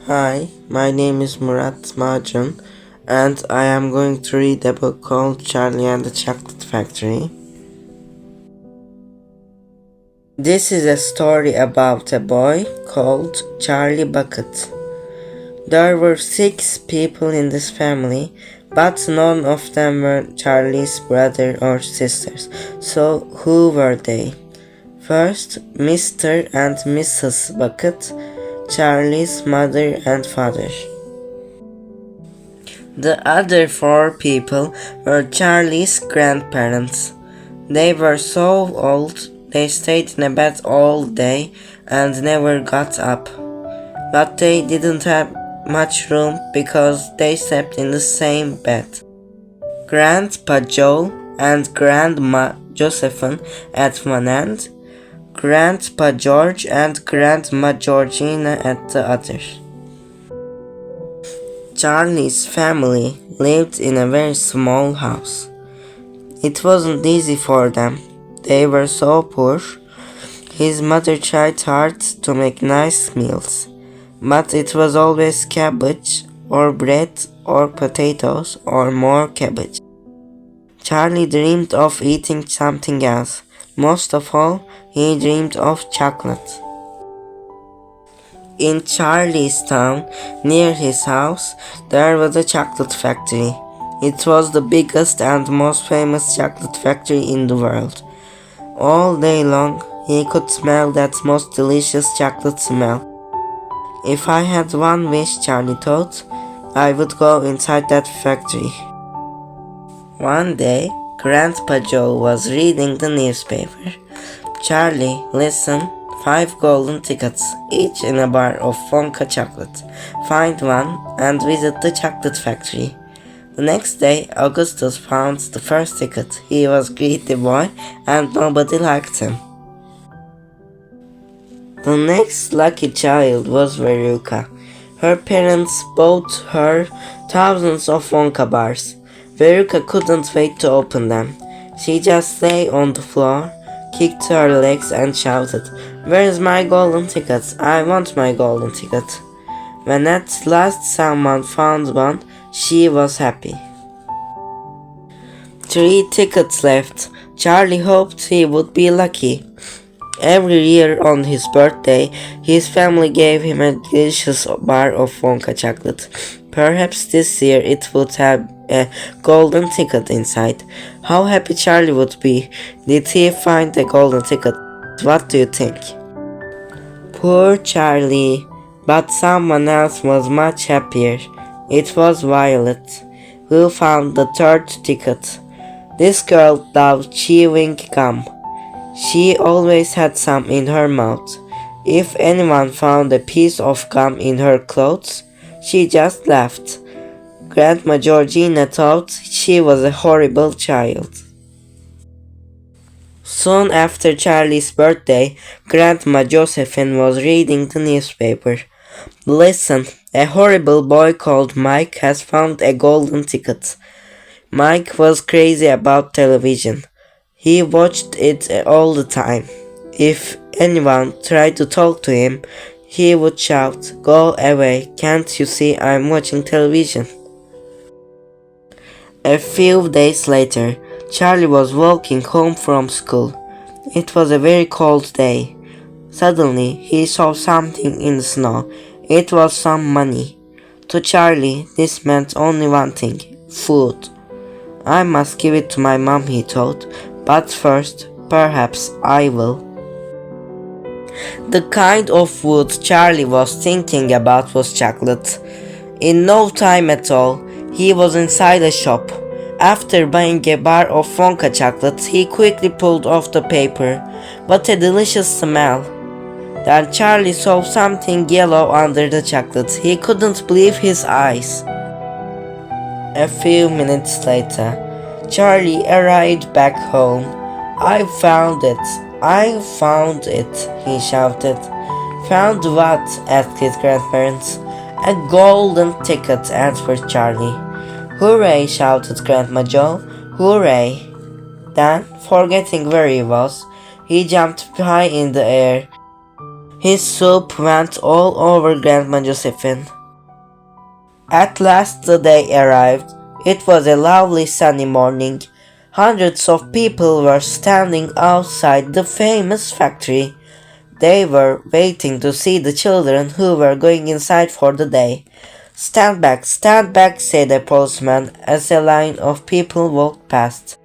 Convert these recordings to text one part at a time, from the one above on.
Hi, my name is Murat Majan, and I am going to read a book called Charlie and the Chocolate Factory. This is a story about a boy called Charlie Bucket. There were 6 people in this family, but none of them were Charlie's brother or sisters. So who were they? First, Mr. and Mrs. Bucket, Charlie's mother and father. The other 4 people were Charlie's grandparents. They were so old they stayed in a bed all day and never got up. But they didn't have much room because they slept in the same bed. Grandpa Joe and Grandma Josephine at one end, Grandpa George and Grandma Georgina at the other. Charlie's family lived in a very small house. It wasn't easy for them. They were so poor. His mother tried hard to make nice meals, but it was always cabbage or bread or potatoes or more cabbage. Charlie dreamed of eating something else. Most of all, he dreamed of chocolate. In Charlie's town, near his house, there was a chocolate factory. It was the biggest and most famous chocolate factory in the world. All day long, he could smell that most delicious chocolate smell. If I had one wish, Charlie thought, I would go inside that factory. One day, Grandpa Joe was reading the newspaper. Charlie, listen, 5 golden tickets, each in a bar of Wonka chocolate. Find one and visit the chocolate factory. The next day, Augustus found the first ticket. He was a greedy boy and nobody liked him. The next lucky child was Veruca. Her parents bought her thousands of Wonka bars. Veruca couldn't wait to open them. She just lay on the floor, kicked her legs and shouted, "Where's my golden ticket? I want my golden ticket." When at last someone found one, she was happy. 3 tickets left. Charlie hoped he would be lucky. Every year on his birthday, his family gave him a delicious bar of Wonka chocolate. Perhaps this year it would have a golden ticket inside. How happy Charlie would be. Did he find a golden ticket? What do you think? Poor Charlie. But someone else was much happier. It was Violet, who found the 3rd ticket. This girl loved chewing gum. She always had some in her mouth. If anyone found a piece of gum in her clothes, she just laughed. Grandma Georgina thought she was a horrible child. Soon after Charlie's birthday, Grandma Josephine was reading the newspaper. Listen, a horrible boy called Mike has found a golden ticket. Mike was crazy about television. He watched it all the time. If anyone tried to talk to him, he would shout, "Go away, can't you see I'm watching television?" A few days later, Charlie was walking home from school. It was a very cold day. Suddenly, he saw something in the snow. It was some money. To Charlie, this meant only one thing: food. I must give it to my mom, he thought, but first, perhaps I will. The kind of food Charlie was thinking about was chocolate. In no time at all, he was inside a shop. After buying a bar of Wonka chocolate, he quickly pulled off the paper. What a delicious smell! Then Charlie saw something yellow under the chocolate. He couldn't believe his eyes. A few minutes later, Charlie arrived back home. "I found it! I found it!" he shouted. "Found what?" asked his grandparents. "A golden ticket," answered Charlie. "Hooray!" shouted Grandma Joe. "Hooray!" Then, forgetting where he was, he jumped high in the air. His soup went all over Grandma Josephine. At last the day arrived. It was a lovely sunny morning. Hundreds of people were standing outside the famous factory. They were waiting to see the children who were going inside for the day. Stand back, said a policeman as a line of people walked past.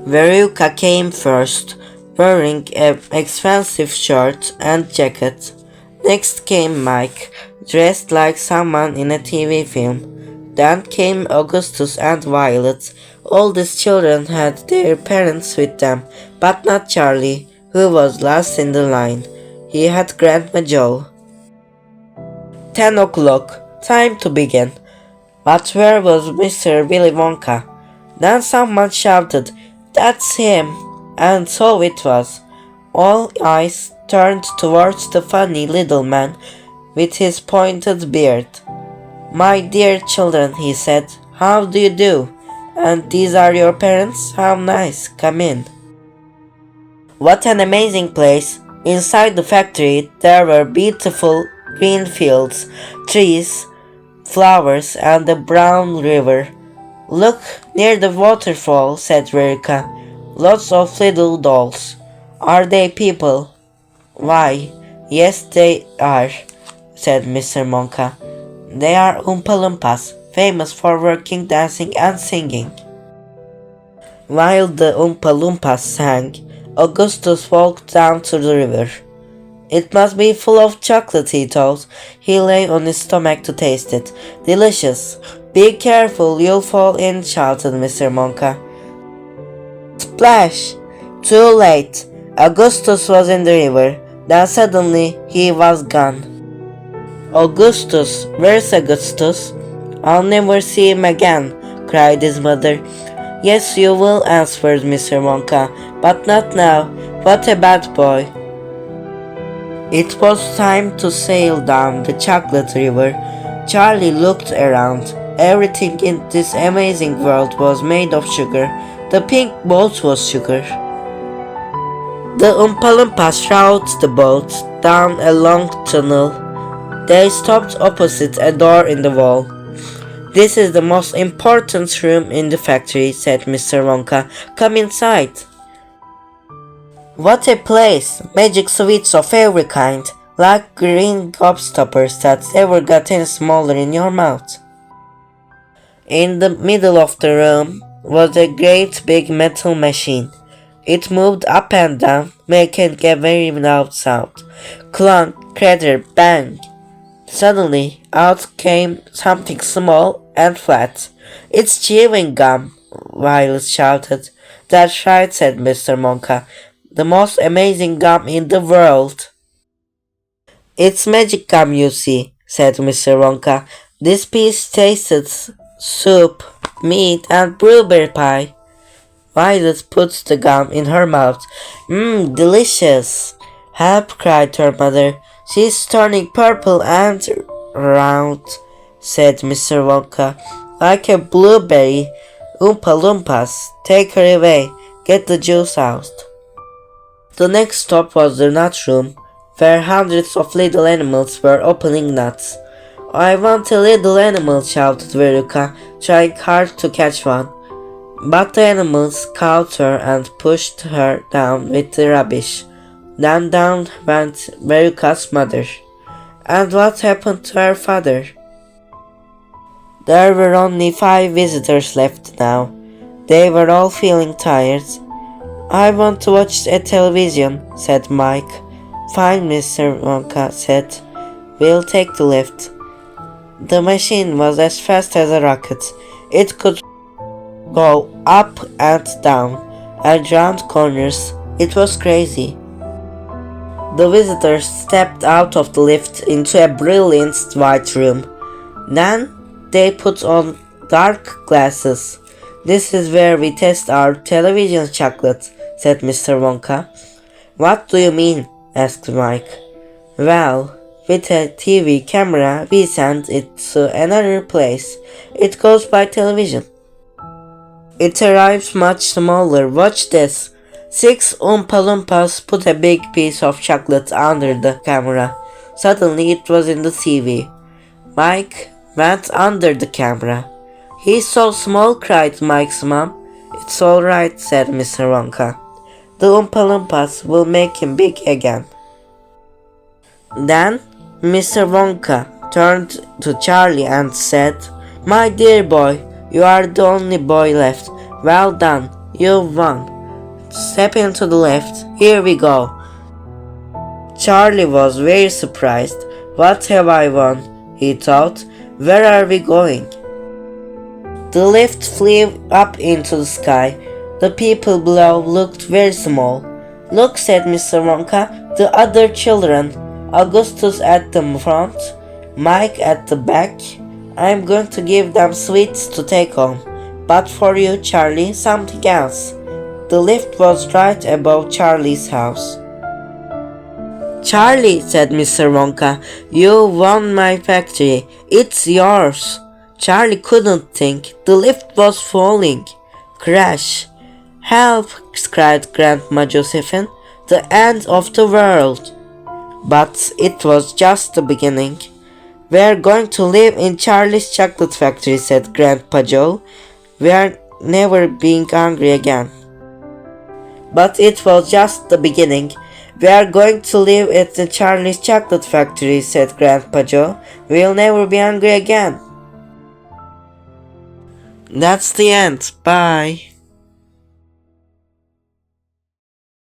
Veruca came first, wearing an expensive shirt and jacket. Next came Mike, dressed like someone in a TV film. Then came Augustus and Violet. All these children had their parents with them, but not Charlie, who was last in the line. He had Grandma Joe. 10 o'clock. Time to begin. But where was Mr. Willy Wonka? Then someone shouted, "That's him!" And so it was. All eyes turned towards the funny little man with his pointed beard. "My dear children," he said, "how do you do? And these are your parents? How nice. Come in." What an amazing place! Inside the factory there were beautiful green fields, trees, flowers, and a brown river. "Look, near the waterfall," said Veruca. "Lots of little dolls. Are they people?" "Why, yes they are," said Mr. Monka. "They are Oompa Loompas, famous for working, dancing, and singing." While the Oompa Loompas sang, Augustus walked down to the river. "It must be full of chocolate," he thought. He lay on his stomach to taste it. "Delicious. Be careful, you'll fall in," shouted Mr. Monka. Splash! Too late. Augustus was in the river. Then suddenly he was gone. "Augustus, where's Augustus?" "I'll never see him again," cried his mother. "Yes, you will," answered Mr. Monka, "but not now. What a bad boy." It was time to sail down the chocolate river. Charlie looked around. Everything in this amazing world was made of sugar. The pink boat was sugar. The Oompa Loompas rowed the boat down a long tunnel. They stopped opposite a door in the wall. "This is the most important room in the factory," said Mr. Wonka. "Come inside." What a place! Magic sweets of every kind, like green gobstoppers that never got any smaller in your mouth. In the middle of the room was a great big metal machine. It moved up and down, making a very loud sound. Clunk, crater, bang! Suddenly, out came something small and flat. "It's chewing gum," Violet shouted. "That's right," said Mr. Monka. "The most amazing gum in the world." "It's magic gum, you see," said Mr. Wonka. "This piece tasted soup, meat, and blueberry pie." Violet put the gum in her mouth. "Mmm, delicious!" "Help!" cried her mother. "She's turning purple and round," said Mr. Wonka, "like a blueberry. Oompa Loompas, take her away. Get the juice out." The next stop was the nut room, where hundreds of little animals were opening nuts. "I want a little animal," shouted Veruca, trying hard to catch one. But the animals caught her and pushed her down with the rubbish. Then down went Veruca's mother. And what happened to her father? There were only 5 visitors left now. They were all feeling tired. "I want to watch a television," said Mike. "Fine," Mr. Wonka said. "We'll take the lift." The machine was as fast as a rocket. It could go up and down and round corners. It was crazy. The visitors stepped out of the lift into a brilliant white room. Then they put on dark glasses. "This is where we test our television chocolate," said Mr. Wonka. "What do you mean?" asked Mike. "Well, with a TV camera we send it to another place. It goes by television. It arrives much smaller. Watch this," Six Oompa Loompas put a big piece of chocolate under the camera. Suddenly it was in the TV. Mike went under the camera. "He's so small," cried Mike's mom. "It's alright," said Mr. Wonka. "The Oompa Loompas will make him big again." Then Mr. Wonka turned to Charlie and said, "My dear boy, you are the only boy left. Well done, you've won. Step into the lift. Here we go." Charlie was very surprised. "What have I won?" he thought. "Where are we going?" The lift flew up into the sky. The people below looked very small. "Look," said Mr. Wonka, "the other children. Augustus at the front, Mike at the back. I'm going to give them sweets to take home. But for you, Charlie, something else." The lift was right above Charlie's house. "Charlie," said Mr. Wonka, "you won my factory. It's yours." Charlie couldn't think. The lift was falling. Crash! "Help!" cried Grandma Josephine. "The end of the world." But it was just the beginning. "We're going to live in Charlie's chocolate factory," said Grandpa Joe. "We're never being hungry again." But it was just the beginning. "We are going to live at the Charlie's chocolate factory," said Grandpa Joe. "We'll never be hungry again." That's the end. Bye.